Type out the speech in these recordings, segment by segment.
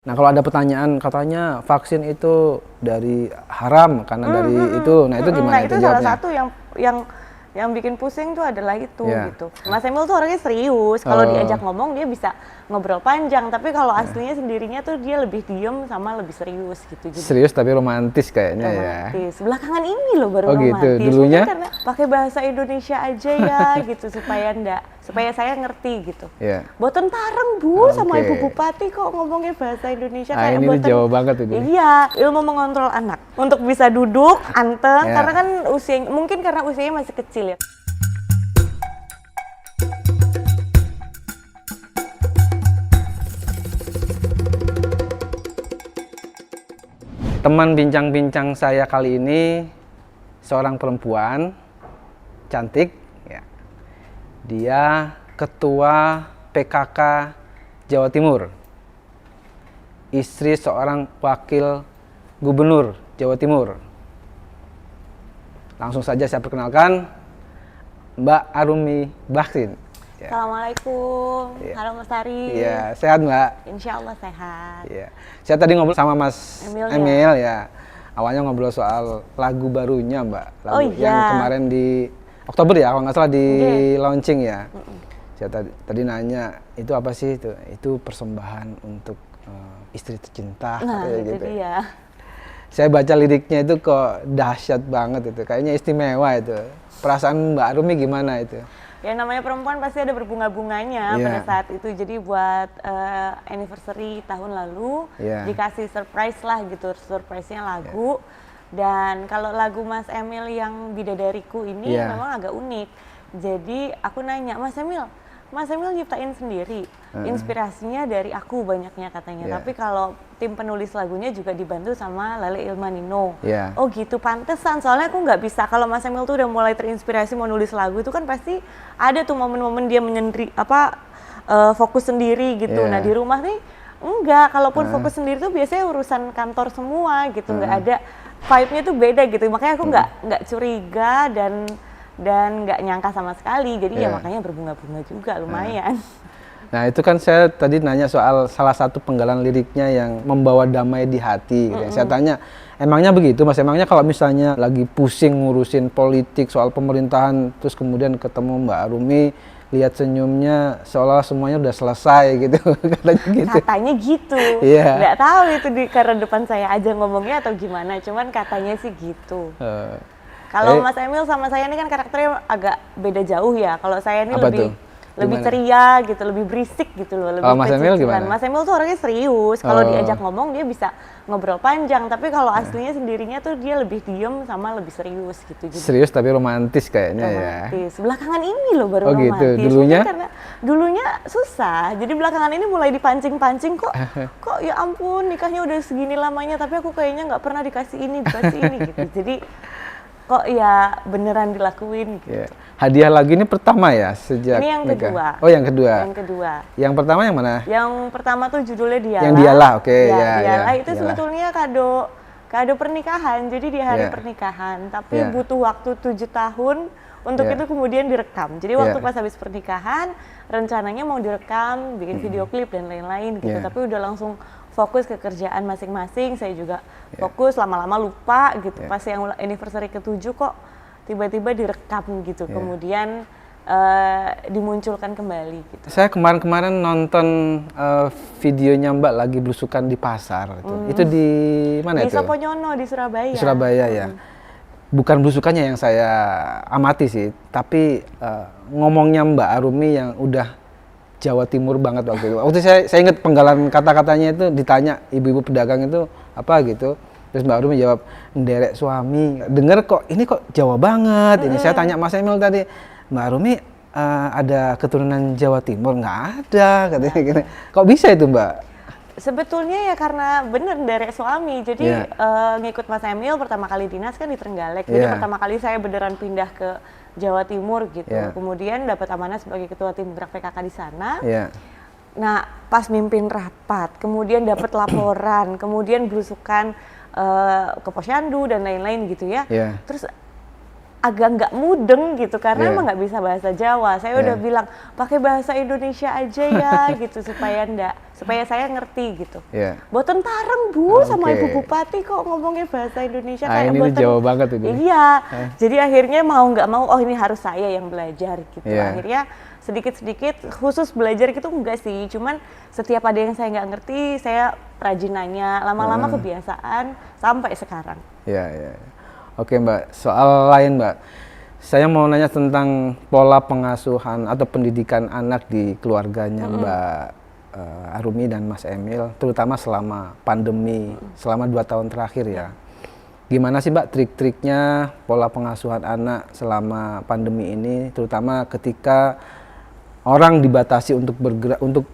Nah, kalau ada pertanyaan katanya vaksin itu dari haram karena dari itu, nah itu gimana Nah, itu itu salah jawabnya? satu yang bikin pusing tuh adalah itu gitu. Ya. Mas Emil tuh orangnya serius. Kalau Oh. diajak ngomong dia bisa ngobrol panjang, tapi kalau aslinya sendirinya tuh dia lebih diem sama lebih serius gitu. Jadi Serius tapi romantis kayaknya ya. romantis. Belakangan ini loh baru Oh gitu, romantis. dulunya? Mungkin karena pakai bahasa Indonesia aja ya gitu supaya saya ngerti gitu. Iya. Boten pareng Bu sama Oke. Ibu Bupati kok ngomongnya bahasa Indonesia Ah, ini boten. Jawa banget ini. Iya, ilmu mengontrol anak untuk bisa duduk anteng Ya. karena kan mungkin karena usianya masih kecil ya. Teman bincang-bincang saya kali ini seorang perempuan cantik ya. Dia ketua PKK Jawa Timur. Istri seorang wakil gubernur Jawa Timur. Langsung saja saya perkenalkan Mbak Arumi Baksin. Ya. Assalamualaikum, Ya. halo Mas Ari. Iya, sehat Mbak? Insya Allah sehat. Iya. Saya tadi ngobrol sama Mas Emil, Emil ya. Awalnya ngobrol soal lagu barunya Mbak. Lagu Oh, iya. yang kemarin di Oktober ya, kalau nggak salah di launching ya. Saya tadi nanya, itu apa sih itu? Itu persembahan untuk istri tercinta. Nah, katanya itu gitu. dia. Saya baca liriknya itu kok dahsyat banget itu. Kayaknya istimewa itu. Perasaan Mbak Arumi gimana itu? Ya namanya perempuan pasti ada berbunga-bunganya Iya. pada saat itu. Jadi buat anniversary tahun lalu Iya. dikasih surprise lah gitu, surprise-nya lagu. Dan kalau lagu Mas Emil yang Bidadariku ini Iya. memang agak unik. Jadi aku nanya, Mas Emil nyiptain sendiri. Inspirasinya dari aku banyaknya katanya. Iya. Tapi kalau tim penulis lagunya juga dibantu sama Lale Ilmanino. Iya. Oh gitu, pantesan. Soalnya aku nggak bisa, kalau Mas Emil tuh udah mulai terinspirasi mau nulis lagu itu kan pasti ada tuh momen-momen dia fokus sendiri gitu. Iya. Nah di rumah nih enggak, kalaupun fokus sendiri tuh biasanya urusan kantor semua gitu, nggak ada vibe-nya tuh beda gitu. Makanya aku nggak curiga dan nggak nyangka sama sekali. Jadi ya Iya. makanya berbunga-bunga juga lumayan. Nah itu kan saya tadi nanya soal salah satu penggalan liriknya yang membawa damai di hati. Gitu. Saya tanya, emangnya begitu Mas? Emangnya kalau misalnya lagi pusing ngurusin politik soal pemerintahan, terus kemudian ketemu Mbak Arumi, lihat senyumnya seolah semuanya udah selesai gitu, katanya gitu. Katanya gitu. Iya. Nggak tahu itu karena depan saya aja ngomongnya atau gimana. Cuman katanya sih gitu. Kalau Mas Emil sama saya ini kan karakternya agak beda jauh ya. Kalau saya ini Apa lebih tuh? lebih Gimana? ceria gitu, lebih berisik gitu loh, lebih Kalau Mas Emil kecil-kecilan. gimana? Mas Emil tuh orangnya serius. Kalau Oh. diajak ngomong dia bisa ngobrol panjang, tapi kalau aslinya sendirinya tuh dia lebih diem sama lebih serius gitu. Jadi Serius tapi romantis kayaknya ya. romantis. Belakangan ini loh baru Oh gitu, romantis. dulunya? Mungkin karena dulunya susah. Jadi belakangan ini mulai dipancing-pancing kok ya ampun nikahnya udah segini lamanya tapi aku kayaknya nggak pernah dikasih ini gitu. Jadi kok ya beneran dilakuin gitu. Ya. Hadiah lagu ini pertama ya sejak Ini yang nikah? kedua. Oh yang kedua. Yang kedua. Yang pertama yang mana? Yang pertama tuh judulnya Dialah. Yang Dialah, oke, Ya, ya, Dialah ya, itu Dialah. sebetulnya kado pernikahan. Jadi di hari Ya. pernikahan, tapi Ya. butuh waktu 7 tahun untuk Ya. itu kemudian direkam. Jadi waktu Ya. pas habis pernikahan, rencananya mau direkam, bikin video klip dan lain-lain gitu. Ya. Tapi udah langsung fokus ke kerjaan masing-masing. Saya juga fokus, lama-lama lupa gitu. Ya. Pas yang anniversary ke-7 kok tiba-tiba direkam gitu. Ya. Kemudian dimunculkan kembali gitu. Saya kemarin-kemarin nonton videonya Mbak lagi belusukan di pasar. Itu di mana Di itu? Soponyono di Surabaya. Di Surabaya ya. Bukan belusukannya yang saya amati sih, tapi ngomongnya Mbak Arumi yang udah Jawa Timur banget waktu itu. Waktu saya ingat penggalan kata-katanya itu ditanya ibu-ibu pedagang itu apa gitu. Terus Mbak Arumi jawab, nderek suami. Dengar kok ini kok Jawa banget. Ini saya tanya Mas Emil tadi, Mbak Arumi ada keturunan Jawa Timur? Nggak ada katanya gitu. Kok bisa itu Mbak? Sebetulnya ya karena bener nderek suami. Jadi Iya. ngikut Mas Emil pertama kali dinas kan di Trenggalek. Jadi Iya. pertama kali saya beneran pindah ke Jawa Timur gitu. Iya. Kemudian dapat amanah sebagai ketua tim gerak PKK di sana. Iya. Nah, pas mimpin rapat, kemudian dapat laporan, kemudian belusukan ke Posyandu dan lain-lain gitu ya. Iya. Terus agak nggak mudeng gitu karena Iya. emang nggak bisa bahasa Jawa. Saya udah Iya. bilang pakai bahasa Indonesia aja ya gitu supaya saya ngerti gitu. Iya. Boten tareng Bu sama Oke. Ibu Bupati kok ngomongnya bahasa Indonesia Ah, kayak ini boten. Jawa banget ini. Iya. Jadi akhirnya mau nggak mau oh ini harus saya yang belajar gitu. Iya. Akhirnya sedikit-sedikit khusus belajar gitu enggak sih. Cuman setiap ada yang saya nggak ngerti saya rajin nanya. Lama-lama kebiasaan sampai sekarang. Iya, iya. Oke Mbak, soal lain Mbak. Saya mau nanya tentang pola pengasuhan atau pendidikan anak di keluarganya Mbak Arumi dan Mas Emil, terutama selama pandemi, selama 2 tahun terakhir ya. Gimana sih Mbak trik-triknya pola pengasuhan anak selama pandemi ini, terutama ketika orang dibatasi untuk bergerak, untuk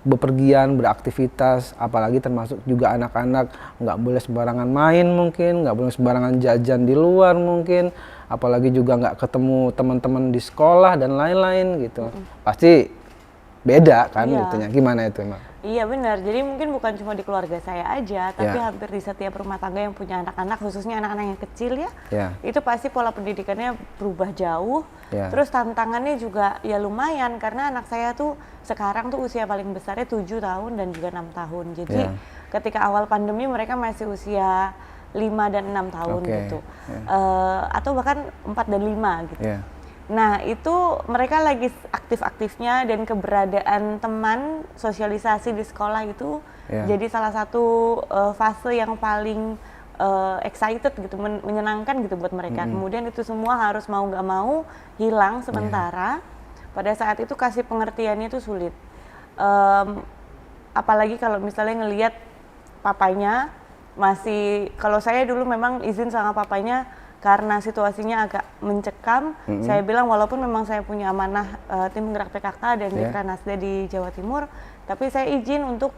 bepergian, beraktivitas, apalagi termasuk juga anak-anak nggak boleh sembarangan main mungkin, nggak boleh sembarangan jajan di luar mungkin, apalagi juga nggak ketemu teman-teman di sekolah dan lain-lain gitu. Pasti beda kan Iya. gitunya. Gimana itu Mbak? Iya benar, jadi mungkin bukan cuma di keluarga saya aja, tapi Ya. hampir di setiap rumah tangga yang punya anak-anak, khususnya anak-anak yang kecil ya, Ya. itu pasti pola pendidikannya berubah jauh. Ya. Terus tantangannya juga ya lumayan, karena anak saya tuh sekarang tuh usia paling besarnya 7 tahun dan juga 6 tahun. Jadi Ya. ketika awal pandemi mereka masih usia 5 dan 6 tahun Oke, gitu, ya. atau bahkan 4 dan 5 gitu. Ya. Nah itu mereka lagi aktif-aktifnya dan keberadaan teman sosialisasi di sekolah itu Ya. jadi salah satu fase yang paling excited gitu, menyenangkan gitu buat mereka. Kemudian itu semua harus mau nggak mau hilang sementara. Pada saat itu kasih pengertiannya itu sulit. Apalagi kalau misalnya ngelihat papanya masih, kalau saya dulu memang izin sama papanya karena situasinya agak mencekam, saya bilang walaupun memang saya punya amanah tim gerak PKK dan Dekranasda di Jawa Timur, tapi saya izin untuk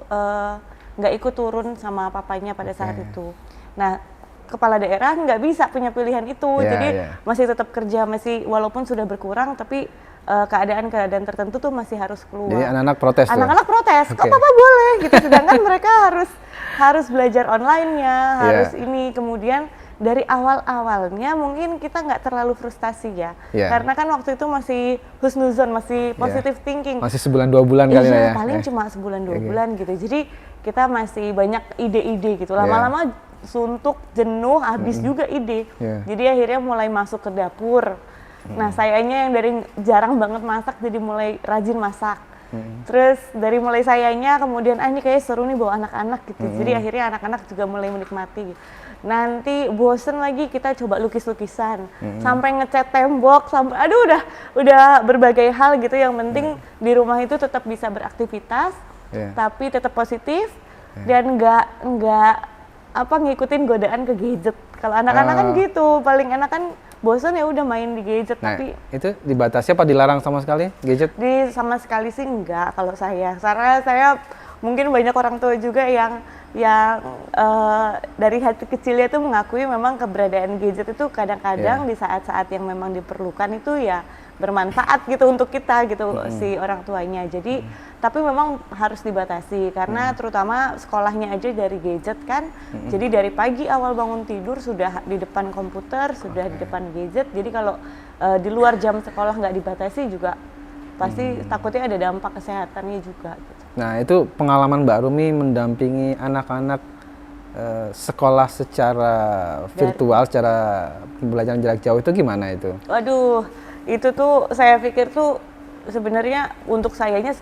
nggak ikut turun sama papanya pada saat itu. Nah, kepala daerah nggak bisa punya pilihan itu, jadi masih tetap kerja, masih walaupun sudah berkurang, tapi keadaan-keadaan tertentu tuh masih harus keluar. Jadi anak-anak protes tuh? Anak-anak protes, kok papa boleh gitu, sedangkan mereka harus belajar online-nya, harus ini, kemudian dari awal-awalnya mungkin kita nggak terlalu frustasi ya, karena kan waktu itu masih husnuzon, masih positive thinking. Masih sebulan 2 bulan kali lah ya? Paling cuma sebulan 2 bulan gitu, jadi kita masih banyak ide-ide gitu, lama-lama suntuk, jenuh, habis juga ide. Jadi akhirnya mulai masuk ke dapur. Nah sayanya yang dari jarang banget masak jadi mulai rajin masak. Terus dari mulai sayanya kemudian ini kayak seru nih bawa anak-anak gitu. Jadi akhirnya anak-anak juga mulai menikmati gitu. Nanti bosen lagi kita coba lukis-lukisan, sampai ngecat tembok, sampai udah berbagai hal gitu. Yang penting di rumah itu tetap bisa beraktivitas, tapi tetap positif dan nggak ngikutin godaan ke gadget. Kalau anak-anak kan gitu, paling enak kan bosan ya udah main di gadget. Nah, tapi itu dibatasi apa dilarang sama sekali gadget? sama sekali sih enggak kalau saya. Karena saya mungkin banyak orang tua juga yang dari hati kecilnya tuh mengakui memang keberadaan gadget itu kadang-kadang di saat-saat yang memang diperlukan itu ya bermanfaat gitu untuk kita gitu, si orang tuanya. Jadi tapi memang harus dibatasi karena terutama sekolahnya aja dari gadget kan. Jadi dari pagi awal bangun tidur sudah di depan komputer, sudah di depan gadget. Jadi kalau di luar jam sekolah nggak dibatasi juga pasti takutnya ada dampak kesehatannya juga gitu. Nah itu pengalaman Mbak Rumi mendampingi anak-anak sekolah secara virtual, secara pembelajaran jarak jauh itu gimana itu? Waduh, itu tuh saya pikir tuh sebenarnya untuk sayanya,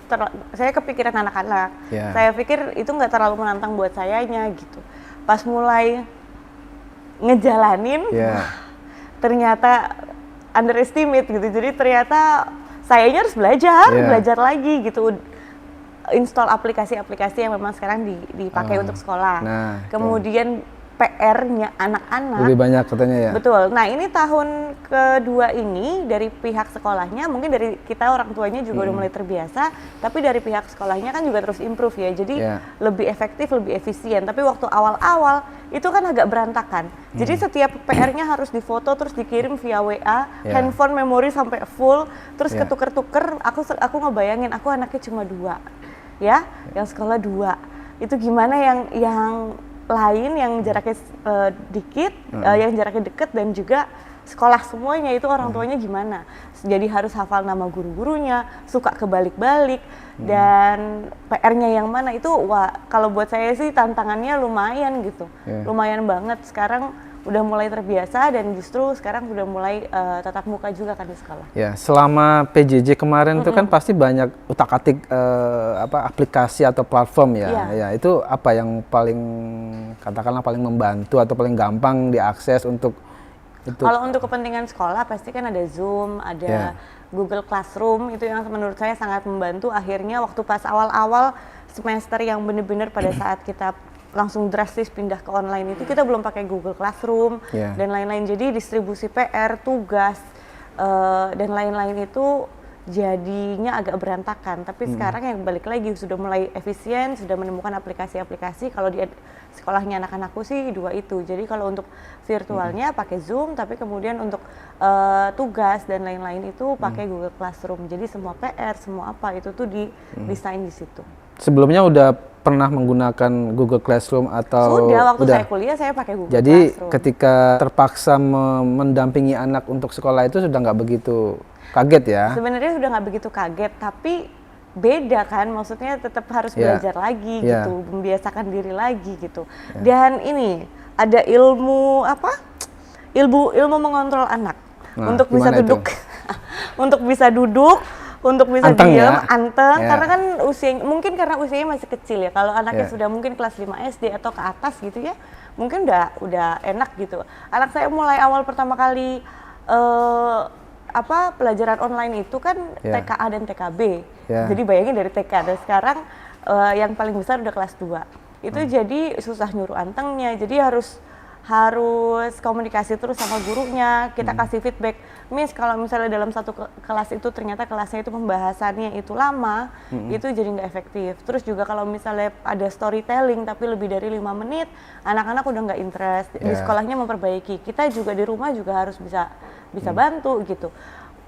saya kepikiran anak-anak. Saya pikir itu nggak terlalu menantang buat sayanya gitu. Pas mulai ngejalanin, ternyata underestimate gitu. Jadi ternyata sayanya harus belajar lagi gitu. Install aplikasi-aplikasi yang memang sekarang dipakai untuk sekolah. Kemudian PR-nya anak-anak lebih banyak katanya ya? Betul. Nah ini tahun kedua ini dari pihak sekolahnya, mungkin dari kita orang tuanya juga udah mulai terbiasa, tapi dari pihak sekolahnya kan juga terus improve ya, jadi lebih efektif, lebih efisien. Tapi waktu awal-awal itu kan agak berantakan. Jadi setiap PR-nya harus difoto terus dikirim via WA, handphone memori sampai full, terus ketuker-tuker. Aku ngebayangin, aku anaknya cuma 2, ya, yang sekolah 2. Itu gimana yang lain yang jaraknya dikit, yang jaraknya deket, dan juga sekolah semuanya itu orang tuanya gimana. Jadi harus hafal nama guru-gurunya, suka kebalik-balik, dan PR-nya yang mana itu, wah kalau buat saya sih tantangannya lumayan gitu, lumayan banget. Sekarang udah mulai terbiasa dan justru sekarang udah mulai tatap muka juga kan di sekolah. Ya, selama PJJ kemarin itu kan pasti banyak utak-atik aplikasi atau platform ya. Ya, itu apa yang paling katakanlah paling membantu atau paling gampang diakses untuk itu? Kalau untuk kepentingan sekolah pasti kan ada Zoom, ada Google Classroom, itu yang menurut saya sangat membantu. Akhirnya waktu pas awal-awal semester yang bener-bener pada saat kita langsung drastis pindah ke online itu kita belum pakai Google Classroom dan lain-lain. Jadi distribusi PR, tugas dan lain-lain itu jadinya agak berantakan. Tapi sekarang yang balik lagi sudah mulai efisien, sudah menemukan aplikasi-aplikasi. Kalau di sekolahnya anak-anakku sih 2 itu. Jadi kalau untuk virtualnya pakai Zoom, tapi kemudian untuk tugas dan lain-lain itu pakai Google Classroom. Jadi semua PR, semua apa itu tuh desain di situ. Sebelumnya udah pernah menggunakan Google Classroom atau sudah waktu saya kuliah saya pakai Google Jadi Classroom. ketika terpaksa mendampingi anak untuk sekolah itu sudah nggak begitu kaget ya? Sebenarnya sudah nggak begitu kaget, tapi beda kan, maksudnya tetap harus belajar lagi gitu, membiasakan diri lagi gitu. Dan ini ada ilmu ilmu mengontrol anak untuk bisa duduk, untuk bisa duduk. Untuk bisa diam, anteng, karena kan mungkin karena usianya masih kecil ya. Kalau anaknya sudah mungkin kelas 5 SD atau ke atas gitu ya, mungkin udah enak gitu. Anak saya mulai awal pertama kali pelajaran online itu kan TKA dan TKB. Jadi bayangin dari TK dan sekarang yang paling besar udah kelas 2. Itu jadi susah nyuruh antengnya. Jadi harus komunikasi terus sama gurunya, kita kasih feedback, Miss kalau misalnya dalam satu kelas itu ternyata kelasnya itu pembahasannya itu lama, itu jadi nggak efektif. Terus juga kalau misalnya ada storytelling tapi lebih dari 5 menit, anak-anak udah nggak interest, di sekolahnya memperbaiki, kita juga di rumah juga harus bisa bantu gitu.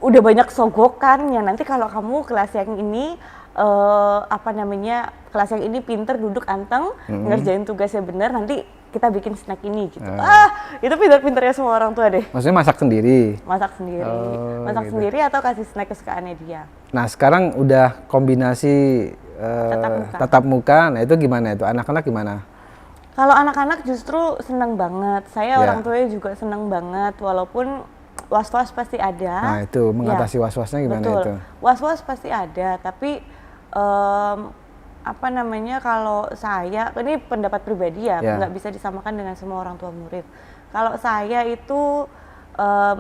Udah banyak sogokannya, nanti kalau kamu kelas yang ini kelas yang ini pinter duduk anteng, ngerjain tugasnya bener, nanti kita bikin snack ini gitu. Itu pinter-pinternya semua orang tua deh. Maksudnya masak sendiri? Masak sendiri. Masak sendiri atau kasih snack kesukaannya dia. Nah sekarang udah kombinasi tatap muka, nah itu gimana itu? Anak-anak gimana? Kalau anak-anak justru seneng banget. Saya orang tuanya juga seneng banget, walaupun was-was pasti ada. Nah itu, mengatasi was-wasnya gimana itu? Was-was pasti ada, tapi kalau saya, ini pendapat pribadi ya, nggak bisa disamakan dengan semua orang tua murid. Kalau saya itu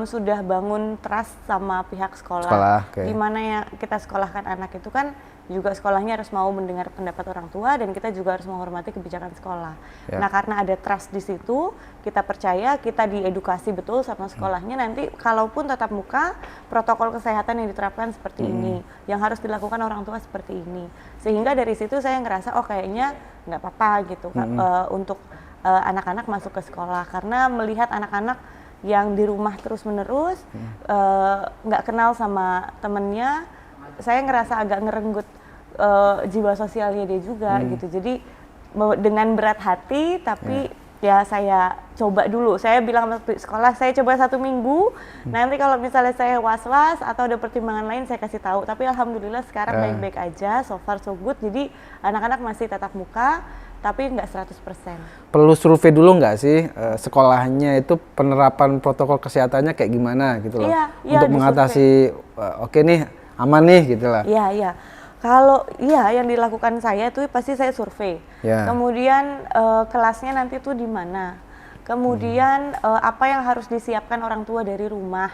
sudah bangun trust sama pihak sekolah. Di mana yang kita sekolahkan anak itu kan juga sekolahnya harus mau mendengar pendapat orang tua dan kita juga harus menghormati kebijakan sekolah. Nah karena ada trust di situ, kita percaya, kita diedukasi betul sama sekolahnya, nanti kalaupun tatap muka, protokol kesehatan yang diterapkan seperti ini, yang harus dilakukan orang tua seperti ini. Sehingga dari situ saya ngerasa, oh kayaknya nggak apa-apa gitu untuk anak-anak masuk ke sekolah. Karena melihat anak-anak yang di rumah terus-menerus, nggak kenal sama temennya, saya ngerasa agak ngerenggut jiwa sosialnya dia juga gitu. Jadi dengan berat hati, tapi ya saya coba dulu. Saya bilang sama sekolah, saya coba 1 minggu. Nanti kalau misalnya saya was-was atau ada pertimbangan lain saya kasih tahu. Tapi alhamdulillah sekarang baik-baik aja, so far so good. Jadi anak-anak masih tatap muka, tapi nggak 100%. Perlu survei dulu nggak sih sekolahnya itu penerapan protokol kesehatannya kayak gimana gitu loh? Untuk mengatasi oke nih, aman nih gitu lah. Iya. Kalau yang dilakukan saya tuh pasti saya survei. Kemudian kelasnya nanti tuh di mana. Kemudian apa yang harus disiapkan orang tua dari rumah.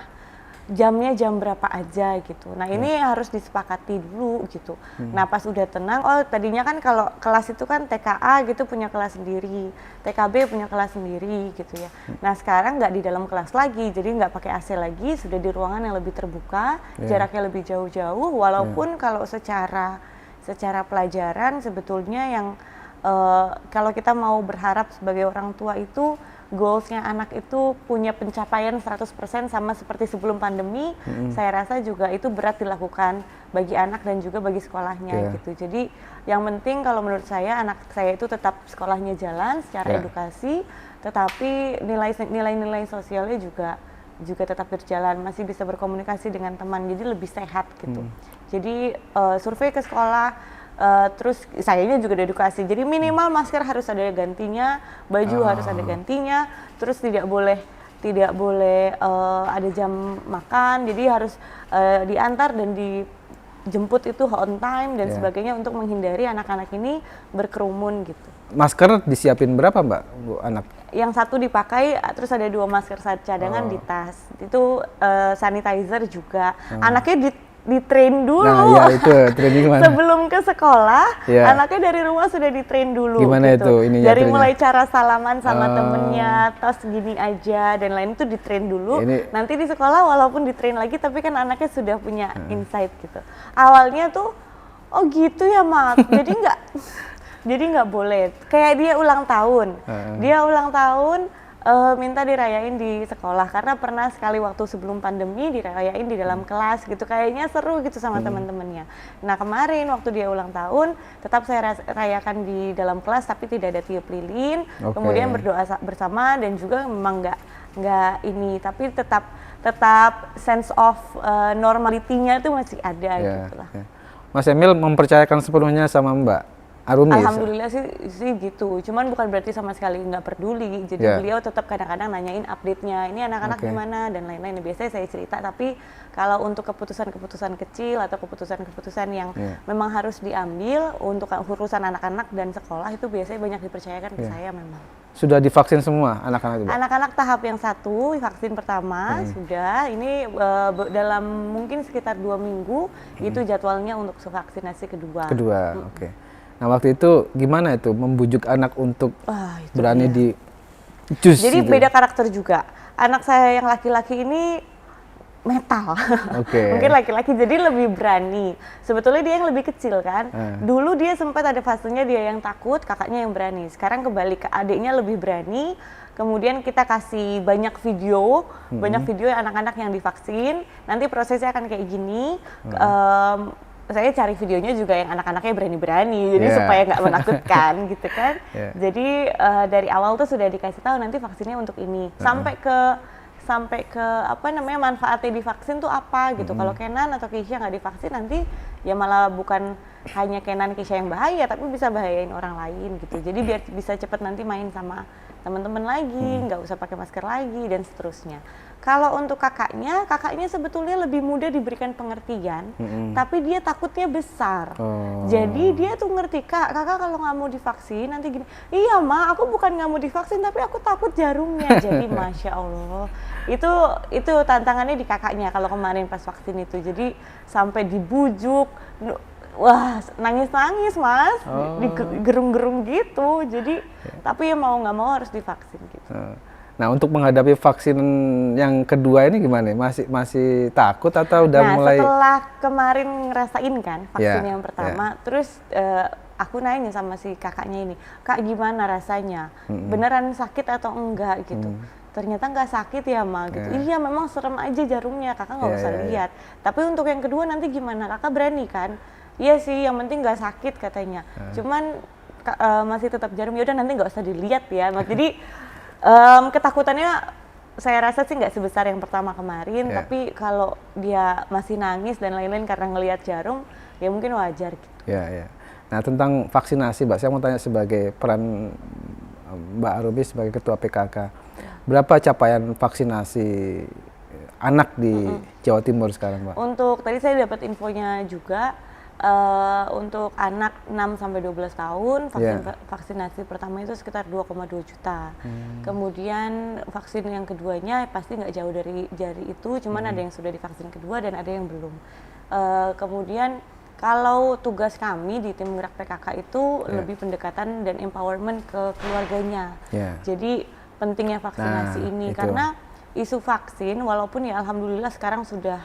Jamnya jam berapa aja gitu. Nah ini harus disepakati dulu gitu. Nah pas udah tenang, oh tadinya kan kalau kelas itu kan TKA gitu punya kelas sendiri, TKB punya kelas sendiri gitu ya. Nah sekarang nggak di dalam kelas lagi, jadi nggak pakai AC lagi, sudah di ruangan yang lebih terbuka, jaraknya lebih jauh-jauh. Walaupun kalau secara pelajaran sebetulnya yang kalau kita mau berharap sebagai orang tua itu goalsnya anak itu punya pencapaian 100% sama seperti sebelum pandemi, saya rasa juga itu berat dilakukan bagi anak dan juga bagi sekolahnya gitu. Jadi yang penting kalau menurut saya anak saya itu tetap sekolahnya jalan secara edukasi, tetapi nilai-nilai sosialnya juga tetap berjalan, masih bisa berkomunikasi dengan teman, jadi lebih sehat gitu. Jadi survei ke sekolah, terus sayanya juga ada edukasi, jadi minimal masker harus ada gantinya, baju harus ada gantinya, terus tidak boleh ada jam makan, jadi harus diantar dan dijemput itu on time dan sebagainya untuk menghindari anak-anak ini berkerumun gitu. Masker disiapin berapa Mbak, Bu, anak? Yang satu dipakai, terus ada 2 masker cadangan di tas, itu sanitizer juga. Anaknya di-train dulu. Nah, ya itu training mana? Sebelum ke sekolah, anaknya dari rumah sudah di-train dulu. Gimana gitu. itu ininya? Dari mulai cara salaman sama temennya, tos gini aja, dan lain itu di-train dulu. Nanti di sekolah walaupun di-train lagi, tapi kan anaknya sudah punya insight gitu. Awalnya tuh, oh gitu ya Mak, jadi nggak boleh. Kayak dia ulang tahun, minta dirayain di sekolah karena pernah sekali waktu sebelum pandemi dirayain di dalam kelas gitu, kayaknya seru gitu sama teman-temannya. Nah kemarin waktu dia ulang tahun tetap saya rayakan di dalam kelas tapi tidak ada tiup lilin, kemudian berdoa bersama dan juga memang nggak ini, tapi tetap sense of normality-nya itu masih ada gitu lah. Mas Emil mempercayakan sepenuhnya sama Mbak Arumi? Alhamdulillah sih gitu, cuman bukan berarti sama sekali nggak peduli. Jadi beliau tetap kadang-kadang nanyain update-nya, ini anak-anak gimana dan lain-lain. Biasanya saya cerita, tapi kalau untuk keputusan-keputusan kecil atau keputusan-keputusan yang memang harus diambil untuk urusan anak-anak dan sekolah itu biasanya banyak dipercayakan ke saya memang. Sudah divaksin semua anak-anak itu? Anak-anak tahap yang 1, vaksin pertama sudah, ini dalam mungkin sekitar 2 minggu itu jadwalnya untuk vaksinasi kedua. Oke. Nah waktu itu gimana itu membujuk anak untuk berani di jus? Jadi gitu? beda karakter juga. Anak saya yang laki-laki ini metal. Mungkin laki-laki jadi lebih berani. Sebetulnya dia yang lebih kecil kan. Dulu dia sempat ada fasenya dia yang takut, kakaknya yang berani. Sekarang kebalik, adiknya lebih berani. Kemudian kita kasih banyak video anak-anak yang divaksin. Nanti prosesnya akan kayak gini. Saya cari videonya juga yang anak-anaknya berani-berani, jadi supaya nggak menakutkan gitu kan. Jadi dari awal tuh sudah dikasih tahu nanti vaksinnya untuk ini, sampai ke apa namanya manfaatnya divaksin tuh apa gitu. Kalau Kenan atau Keisha nggak divaksin nanti ya malah bukan hanya Kenan Keisha yang bahaya, tapi bisa bahayain orang lain gitu. Jadi biar bisa cepat nanti main sama teman-teman lagi, nggak usah pakai masker lagi dan seterusnya. Kalau untuk kakaknya sebetulnya lebih mudah diberikan pengertian, tapi dia takutnya besar. Jadi dia tuh ngerti, kakak kalau nggak mau divaksin nanti gini, iya Ma, aku bukan nggak mau divaksin tapi aku takut jarumnya. Jadi Masya Allah, itu tantangannya di kakaknya kalau kemarin pas vaksin itu. Jadi sampai dibujuk, wah nangis-nangis Mas, digerung-gerung gitu. Jadi tapi ya mau nggak mau harus divaksin gitu. Nah untuk menghadapi vaksin yang kedua ini gimana? Masih takut atau udah mulai? Nah setelah kemarin ngerasain kan vaksin yang pertama, terus aku nanya sama si kakaknya ini, Kak gimana rasanya? Beneran sakit atau enggak gitu? Ternyata nggak sakit ya Ma gitu. Iya memang serem aja jarumnya, kakak nggak usah lihat. Tapi untuk yang kedua nanti gimana? Kakak berani kan? Iya sih, yang penting nggak sakit katanya. Cuman masih tetap jarum. Yaudah nanti nggak usah dilihat ya. Jadi ketakutannya saya rasa sih nggak sebesar yang pertama kemarin. Tapi kalau dia masih nangis dan lain-lain karena ngelihat jarum, ya mungkin wajar gitu. Nah tentang vaksinasi, Mbak, saya mau tanya sebagai peran Mbak Arumi sebagai Ketua PKK, berapa capaian vaksinasi anak di Jawa Timur sekarang, Mbak? Untuk tadi saya dapat infonya juga. Untuk anak 6-12 tahun vaksinasi pertama itu sekitar 2,2 juta. Kemudian vaksin yang keduanya pasti nggak jauh dari itu, cuman ada yang sudah divaksin kedua dan ada yang belum. Kemudian kalau tugas kami di tim gerak PKK itu lebih pendekatan dan empowerment ke keluarganya. Jadi pentingnya vaksinasi ini karena isu vaksin walaupun ya alhamdulillah sekarang sudah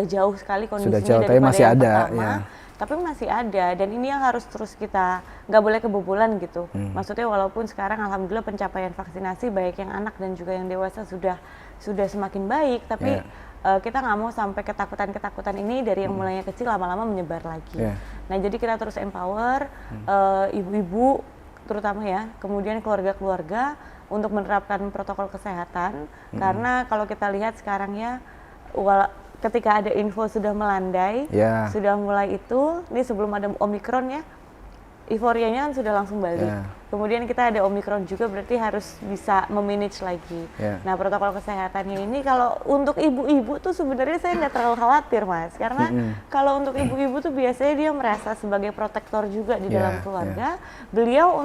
jauh sekali kondisinya daripada masih yang ada, pertama. tapi masih ada, dan ini yang harus terus kita nggak boleh kebobolan gitu. Maksudnya walaupun sekarang alhamdulillah pencapaian vaksinasi baik yang anak dan juga yang dewasa sudah semakin baik, tapi kita nggak mau sampai ketakutan ini dari yang mulainya kecil lama-lama menyebar lagi. Nah jadi kita terus empower ibu-ibu terutama ya, kemudian keluarga-keluarga untuk menerapkan protokol kesehatan, karena kalau kita lihat sekarang ya, ketika ada info sudah melandai, sudah mulai itu, ini sebelum ada Omikron ya, euforianya kan sudah langsung balik. Kemudian kita ada Omikron juga, berarti harus bisa memanage lagi. Nah protokol kesehatannya ini kalau untuk ibu-ibu tuh sebenarnya saya nggak terlalu khawatir Mas, karena kalau untuk ibu-ibu tuh biasanya dia merasa sebagai protektor juga di dalam keluarga. Beliau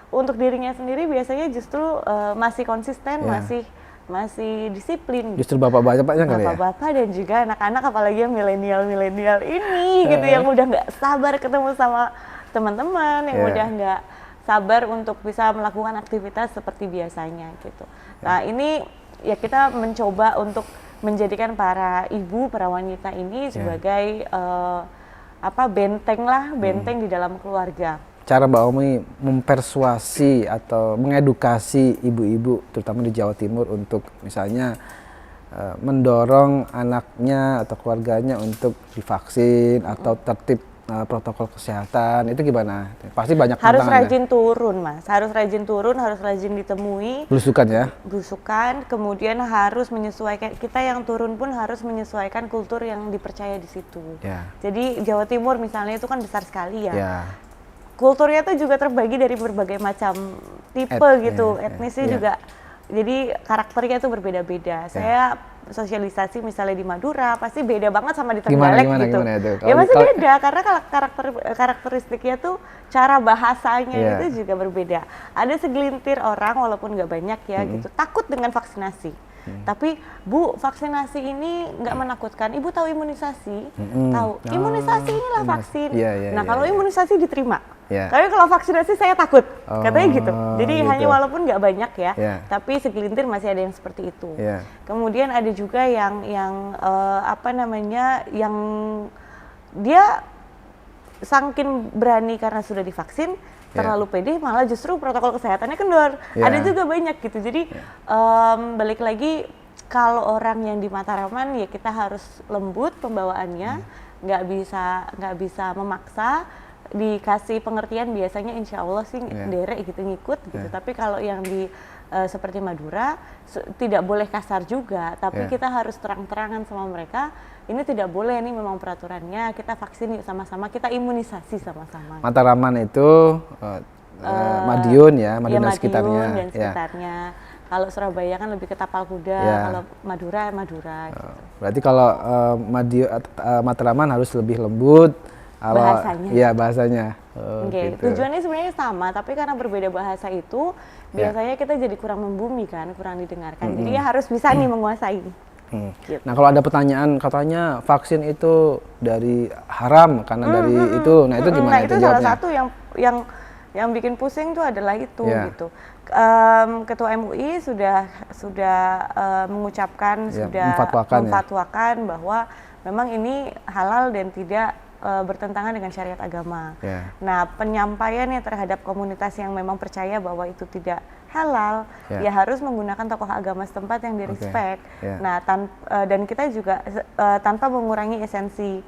untuk dirinya sendiri biasanya justru masih konsisten, masih disiplin. Justru bapak-bapaknya kali ya? Bapak-bapak dan juga anak-anak, apalagi yang milenial ini gitu, yang udah nggak sabar ketemu sama teman-teman, yang udah nggak sabar untuk bisa melakukan aktivitas seperti biasanya gitu. Nah ini ya kita mencoba untuk menjadikan para ibu, para wanita ini sebagai benteng di dalam keluarga. Cara Mbak Umi mempersuasi atau mengedukasi ibu-ibu terutama di Jawa Timur untuk misalnya mendorong anaknya atau keluarganya untuk divaksin atau tertib protokol kesehatan, itu gimana? Pasti banyak tantangan. Harus rajin turun Mas, harus rajin ditemui. Belusukan ya? Belusukan, kemudian harus menyesuaikan, kita yang turun pun harus menyesuaikan kultur yang dipercaya di situ. Jadi Jawa Timur misalnya itu kan besar sekali ya. Kulturnya tuh juga terbagi dari berbagai macam tipe gitu, etnisnya juga. Jadi karakternya tuh berbeda-beda. Saya sosialisasi misalnya di Madura pasti beda banget sama di Trenggalek gitu. Gimana itu? Ya pasti beda karena karakteristiknya tuh cara bahasanya itu juga berbeda. Ada segelintir orang walaupun nggak banyak ya gitu takut dengan vaksinasi. Tapi Bu, vaksinasi ini nggak menakutkan. Ibu tahu imunisasi? Tahu. Imunisasi inilah vaksin. Nah kalau imunisasi diterima. Tapi kalau vaksinasi saya takut. Katanya gitu. Jadi hanya walaupun nggak banyak ya, tapi segelintir masih ada yang seperti itu. Kemudian ada juga yang yang dia saking berani karena sudah divaksin, terlalu pede malah justru protokol kesehatannya kendor. Ada juga banyak gitu. Jadi balik lagi kalau orang yang di Mataraman ya kita harus lembut pembawaannya, nggak bisa memaksa, dikasih pengertian biasanya insya Allah sih derek gitu ngikut gitu. Tapi kalau yang di seperti Madura tidak boleh kasar juga, tapi kita harus terang-terangan sama mereka. Ini tidak boleh, nih memang peraturannya, kita vaksin yuk sama-sama, kita imunisasi sama-sama. Mataraman itu Madiun ya, Madiun dan sekitarnya. Dan sekitarnya. Kalau Surabaya kan lebih ke tapal kuda, kalau Madura gitu. Berarti kalau Mataraman harus lebih lembut. Bahasanya. Iya, bahasanya. Gitu. Tujuannya sebenarnya sama, tapi karena berbeda bahasa itu, biasanya kita jadi kurang membumi kan, kurang didengarkan. Jadi ya harus bisa nih menguasai. Gitu. Nah kalau ada pertanyaan katanya vaksin itu dari haram karena dari itu, nah itu gimana? Nah itu salah satu yang bikin pusing tuh adalah itu gitu. Ketua MUI sudah mengucapkan, sudah memfatwakan bahwa memang ini halal dan tidak bertentangan dengan syariat agama. Nah penyampaiannya terhadap komunitas yang memang percaya bahwa itu tidak halal, ya harus menggunakan tokoh agama setempat yang direspek. Nah dan kita juga tanpa mengurangi esensi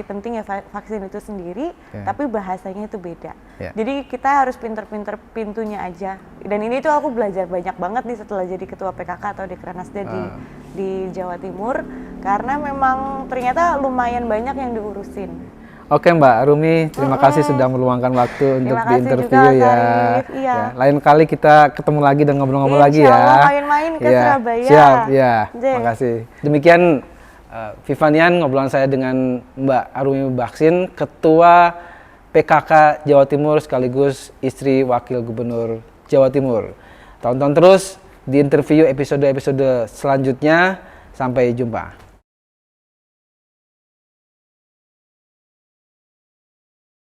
penting ya vaksin itu sendiri, tapi bahasanya itu beda. Jadi kita harus pinter-pinter pintunya aja. Dan ini tuh aku belajar banyak banget nih setelah jadi ketua PKK atau Dekranasda di Jawa Timur, karena memang ternyata lumayan banyak yang diurusin. Oke Mbak Arumi, terima kasih sudah meluangkan waktu untuk diinterview ya. Lain kali kita ketemu lagi dan ngobrol-ngobrol lagi ya. Insya Allah main-main ke Surabaya. Siap, ya. Terima kasih. Demikian Vivanian ngobrolan saya dengan Mbak Arumi Baksin, Ketua PKK Jawa Timur sekaligus istri Wakil Gubernur Jawa Timur. Tonton terus di interview episode-episode selanjutnya. Sampai jumpa.